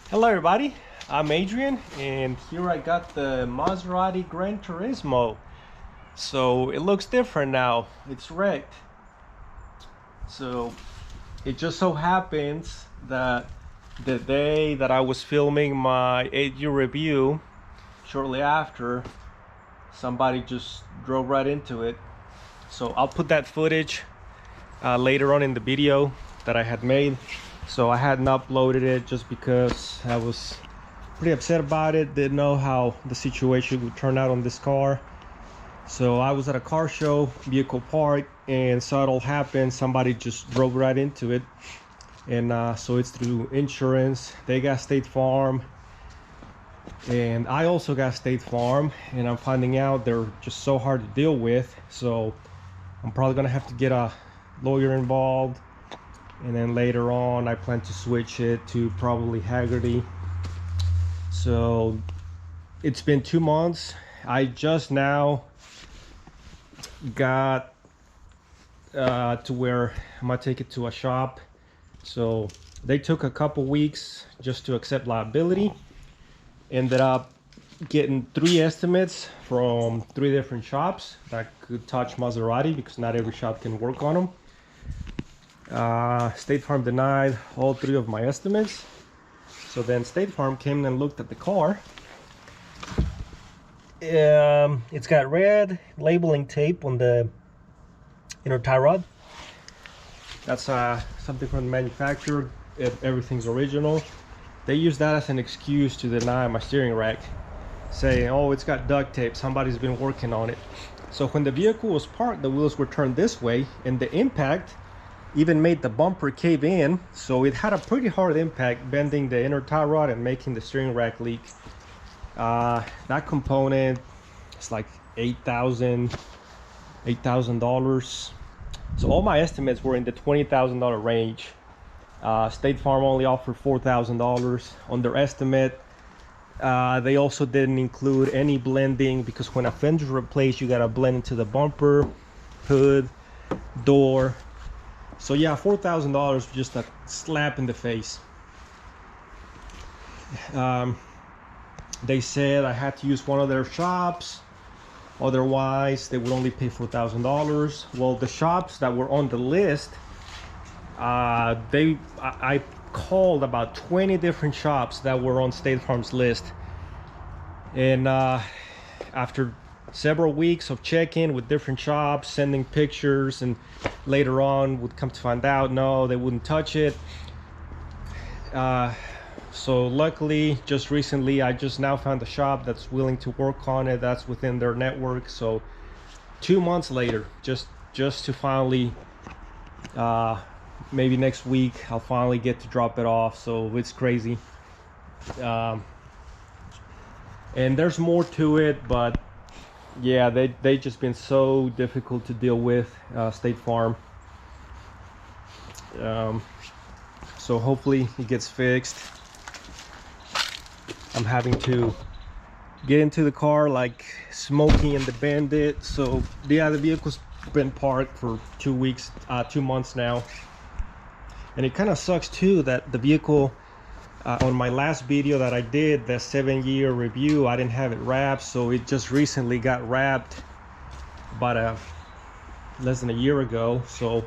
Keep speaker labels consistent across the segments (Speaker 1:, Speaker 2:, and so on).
Speaker 1: Hello everybody, I'm Adrian and here I got the Maserati Granturismo. So it looks different now, it's wrecked. So it just so happens that the day that I was filming my 8-year review, shortly after, somebody just drove right into it. So I'll put that footage later on in the video that I had made. So I hadn't uploaded it just because I was pretty upset about it, didn't know how the situation would turn out on this car. So I was at a car show, vehicle park, and saw it all happen. Somebody just drove right into it, and so it's through insurance. They got State Farm and I also got State Farm, and I'm finding out they're just so hard to deal with. So I'm probably gonna have to get a lawyer involved, and then later on I plan to switch it to probably Haggerty. So it's been 2 months. I just now got to where I'm gonna take it to a shop. So they took a couple weeks just to accept liability. Ended up getting 3 estimates from 3 different shops that could touch Maserati, because not every shop can work on them. State Farm denied all 3 of my estimates. So then State Farm came and looked at the car. It's got red labeling tape on the inner tie rod. That's something from the manufacturer. Everything's original. They use that as an excuse to deny my steering rack, saying, oh, it's got duct tape, somebody's been working on it. So when the vehicle was parked, the wheels were turned this way, and the impact even made the bumper cave in. So it had a pretty hard impact, bending the inner tie rod and making the steering rack leak. That component is like $8,000. So all my estimates were in the $20,000 range. State Farm only offered $4,000 on their estimate. They also didn't include any blending, because when a fender's replaced, you gotta blend into the bumper, hood, door. So yeah, $4,000, just a slap in the face. They said I had to use one of their shops, otherwise they would only pay $4,000. Well, the shops that were on the list, I called about 20 different shops that were on State Farm's list, and after several weeks of checking with different shops, sending pictures, and later on would come to find out no, they wouldn't touch it. So luckily, just recently, I just now found a shop that's willing to work on it, that's within their network. So 2 months later, just to finally, maybe next week, I'll finally get to drop it off. So it's crazy. And there's more to it, but yeah, they just been so difficult to deal with, State Farm. So hopefully it gets fixed. I'm having to get into the car like Smokey and the Bandit. So yeah, the vehicle's been parked for 2 weeks, 2 months now. And it kind of sucks too that the vehicle, on my last video that I did, the 7-year review, I didn't have it wrapped. So it just recently got wrapped about less than a year ago. So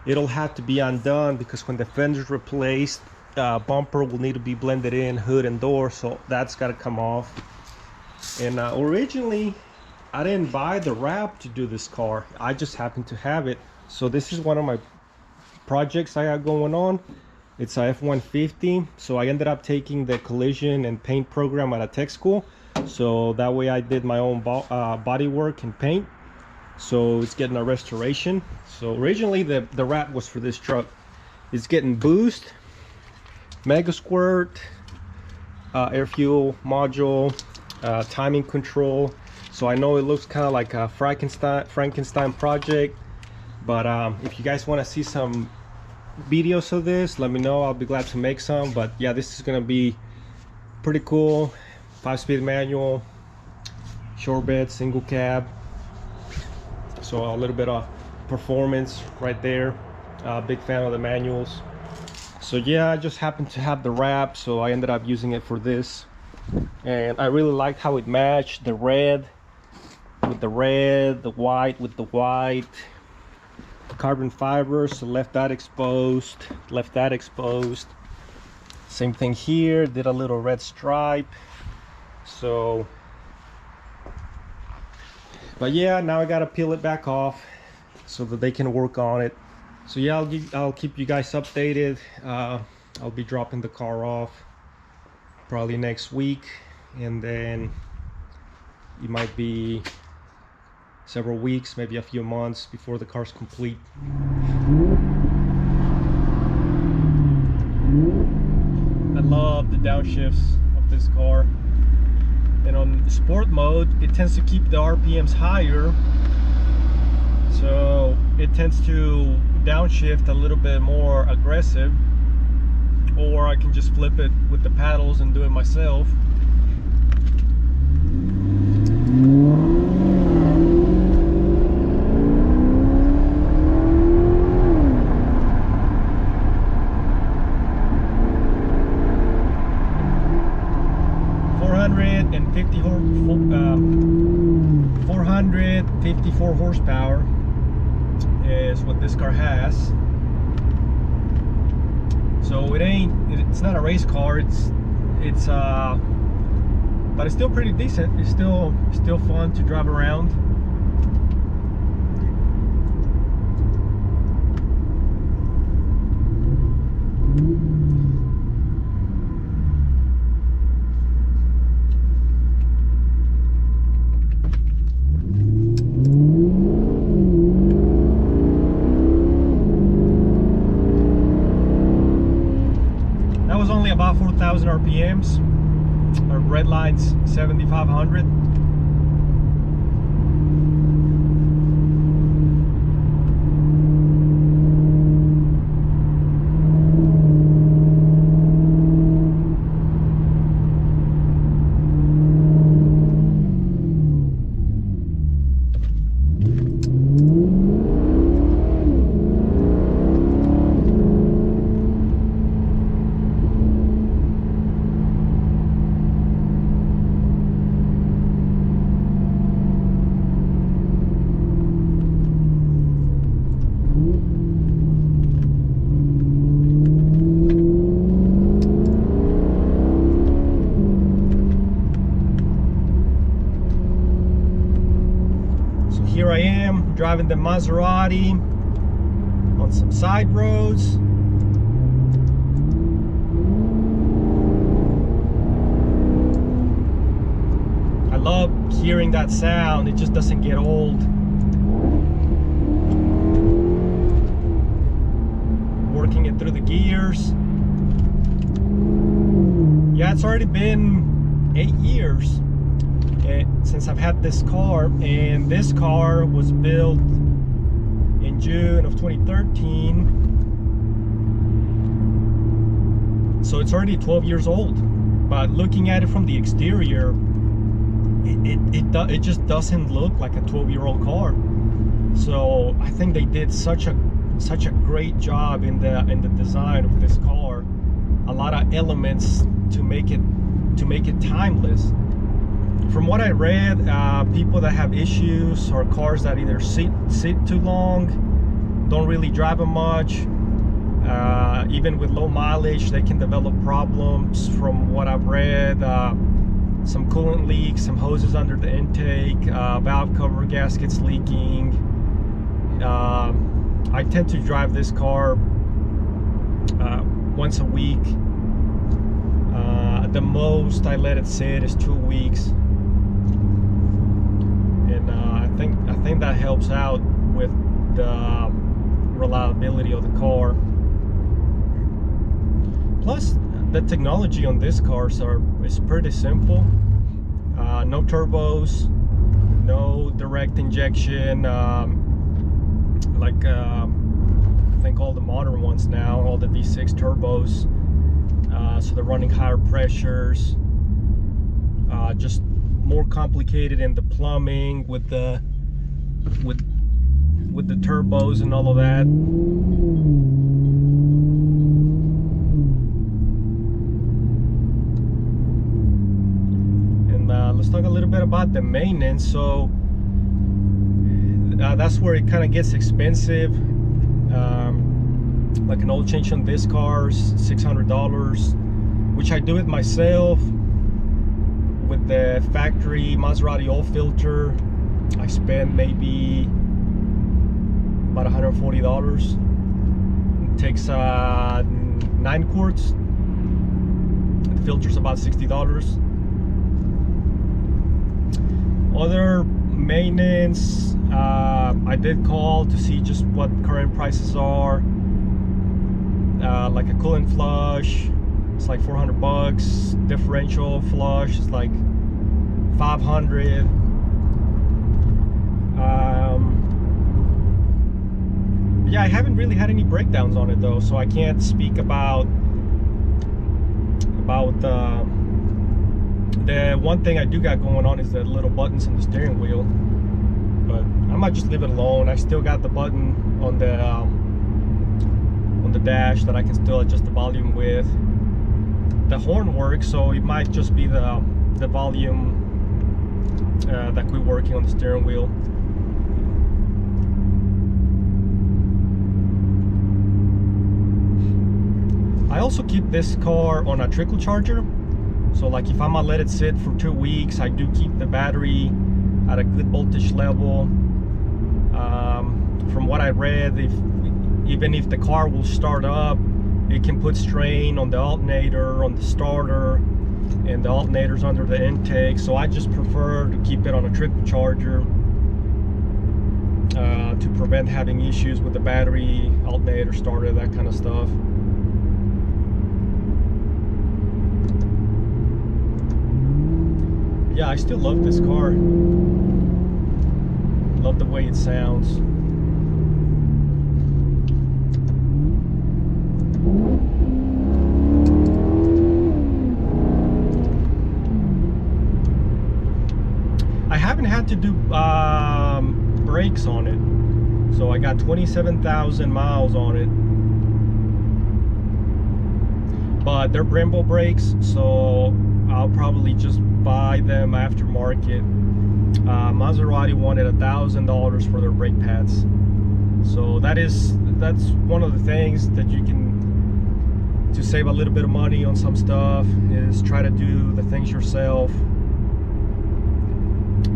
Speaker 1: it'll have to be undone, because when the fender's replaced, bumper will need to be blended in, hood and door. So that's got to come off. And originally I didn't buy the wrap to do this car, I just happened to have it. So this is one of my projects I got going on. It's a F-150. So I ended up taking the collision and paint program at a tech school, so that way I did my own body work and paint. So it's getting a restoration. So originally the wrap was for this truck. It's getting boost, mega squirt, air fuel module, timing control. So I know it looks kind of like a Frankenstein project, but if you guys want to see some videos of this, let me know. I'll be glad to make some. But yeah, this is gonna be pretty cool. 5-speed manual, short bed, single cab. So a little bit of performance right there. Big fan of the manuals. So yeah, I just happened to have the wrap, so I ended up using it for this. And I really liked how it matched the red with the red, the white with the white. Carbon fibers, so left that exposed, left that exposed. Same thing here, did a little red stripe. So, but yeah, now I gotta peel it back off so that they can work on it. So yeah, I'll keep you guys updated. I'll be dropping the car off probably next week, and then it might be several weeks, maybe a few months before the car's complete. I love the downshifts of this car, and on sport mode it tends to keep the RPMs higher, so it tends to downshift a little bit more aggressive, or I can just flip it with the paddles and do it myself. And 454 horsepower is what this car has. So it's not a race car, but it's still pretty decent. It's still fun to drive around. About 4,000 RPMs. Our red line's 7,500. Here I am driving the Maserati on some side roads. I love hearing that sound, it just doesn't get old. Working it through the gears. Yeah, it's already been 8 years since I've had this car, and this car was built in June of 2013, so it's already 12 years old. But looking at it from the exterior, it just doesn't look like a 12-year-old car. So I think they did such a great job in the design of this car. A lot of elements to make it timeless. From what I read, people that have issues or cars that either sit too long, don't really drive them much, even with low mileage, they can develop problems. From what I've read, some coolant leaks, some hoses under the intake, valve cover gaskets leaking. I tend to drive this car once a week. The most I let it sit is 2 weeks. I think that helps out with the reliability of the car. Plus, the technology on this car is pretty simple. No turbos, no direct injection, like I think all the modern ones now, all the V6 turbos. So they're running higher pressures. Just more complicated in the plumbing with the turbos and all of that. bit about the maintenance. So that's where it kind of gets expensive. Like an oil change on this car is $600, which I do it myself with the factory Maserati oil filter. I spend maybe about $140. It takes 9 quarts. The filter's about $60. Other maintenance, I did call to see just what current prices are. Like a coolant flush, it's like $400. Differential flush is like $500. Yeah, I haven't really had any breakdowns on it though, so I can't speak about the one thing I do got going on is the little buttons in the steering wheel, but I might just leave it alone. I still got the button on the dash that I can still adjust the volume with. The horn works, so it might just be the volume that we're working on the steering wheel. I also keep this car on a trickle charger, so like if I'm gonna let it sit for 2 weeks, I do keep the battery at a good voltage level. From what I read, even if the car will start up, it can put strain on the alternator, on the starter, and the alternator's under the intake. So I just prefer to keep it on a trickle charger to prevent having issues with the battery, alternator, starter, that kind of stuff. Yeah, I still love this car. Love the way it sounds. I haven't had to do brakes on it, so I got 27,000 miles on it, but they're Brembo brakes, so I'll probably just buy them aftermarket. Maserati wanted $1,000 for their brake pads, so that's one of the things that you can, to save a little bit of money on some stuff, is try to do the things yourself.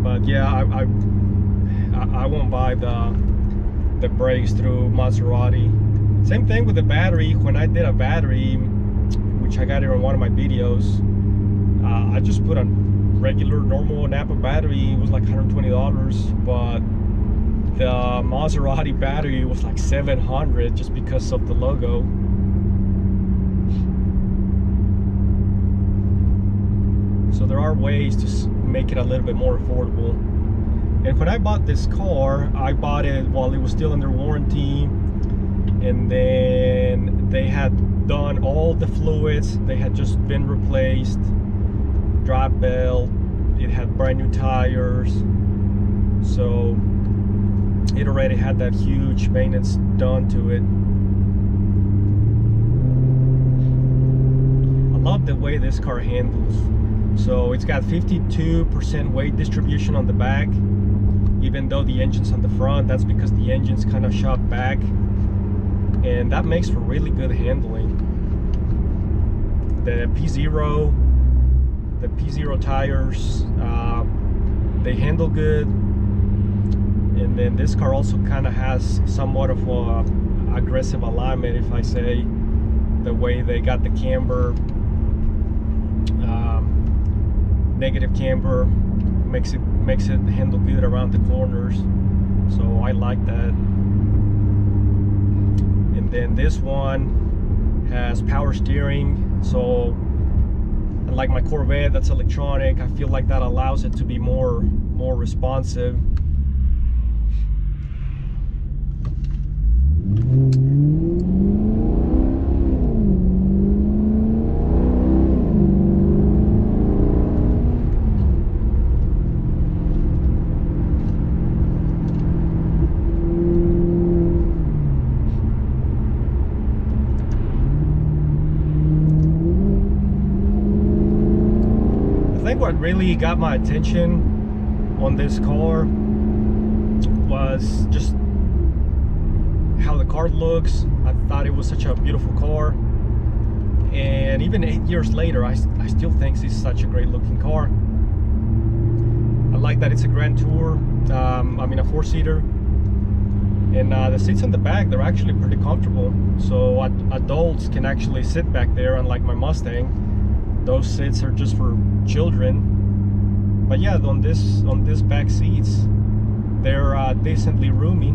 Speaker 1: But yeah, I won't buy the brakes through Maserati. Same thing with the battery. When I did a battery, which I got it on one of my videos, I just put a regular normal Napa battery. It was like $120, but the Maserati battery was like $700 just because of the logo. So there are ways to make it a little bit more affordable. And when I bought this car, I bought it while it was still under warranty, and then they had done all the fluids. They had just been replaced, drive belt, it had brand new tires, so it already had that huge maintenance done to it. I love the way this car handles. So it's got 52% weight distribution on the back, even though the engine's on the front. That's because the engine's kind of shot back, and that makes for really good handling. The P0 tires, they handle good. And then this car also kind of has somewhat of a aggressive alignment, if I say, the way they got the camber. Negative camber makes it handle good around the corners, so I like that. And then this one has power steering, so unlike my Corvette that's electronic, I feel like that allows it to be more responsive. what really got my attention on this car was just how the car looks. I thought it was such a beautiful car, and even 8 years later I still think this is such a great looking car. I like that it's a Grand Tour, I mean a 4-seater, and the seats in the back, they're actually pretty comfortable, so adults can actually sit back there, unlike my Mustang. Those seats are just for children. But yeah, on this back seats, they're decently roomy.